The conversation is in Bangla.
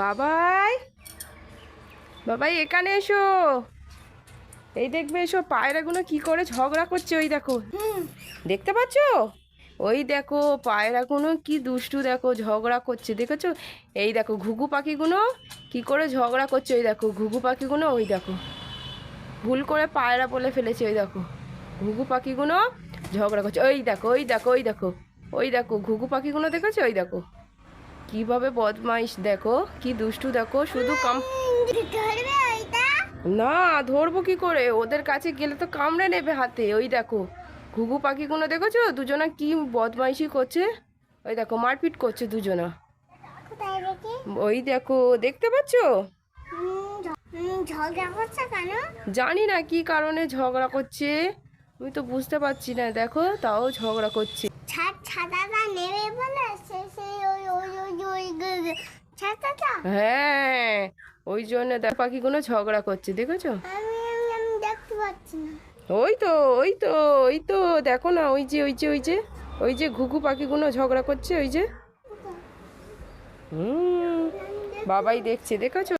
বাবাই বাবাই এখানে এসো। এই দেখবে এসো, পায়রাগুলো কি করে ঝগড়া করছে। ওই দেখো, দেখতে পাচ্ছ? ওই দেখো পায়রাগুলো কি দুষ্টু, দেখো ঝগড়া করছে, দেখেছো? এই দেখো ঘুঘু পাখিগুলো কি করে ঝগড়া করছে। ওই দেখো ঘুঘু পাখিগুলো, ওই দেখো ভুল করে পায়রা বলে ফেলেছে। ওই দেখো ঘুঘু পাখিগুলো ঝগড়া করছে। ওই দেখো ওই দেখো ওই দেখো ওই দেখো ঘুঘু পাখিগুলো দেখেছো? ওই দেখো কিভাবে বদমাইশ, দেখো কি দুষ্টু, দেখো শুধু না ধরবো কি করে, ওদের কাছে গেলে তো কামড়ে নেবে হাতে। ওই দেখো ঘুঘু পাখিগুলো দেখেছো দুজনা কি বদমাইশি করছে। ওই দেখো মারপিট করছে দুজনা। ওই দেখো দেখতে পাচ্ছো? ঝগড়া করছে কেন? জানি না কি কারণে ঝগড়া করছে, আমি তো বুঝতে পারছি না। দেখো তাও ঝগড়া করছে। ছাতাটা নেবে বলে ছাতাটা। হ্যাঁ ওই জন্য দেখো পাখিগুলো ঝগড়া করছে, দেখেছো? আমি দেখতে পাচ্ছি না। ওই তো ওই তো ওই তো দেখো না, ওই যে ওই যে ওই যে ওই যে ঘুঘু পাখিগুলো ঝগড়া করছে। ওই যে বাবাই দেখছে, দেখেছো?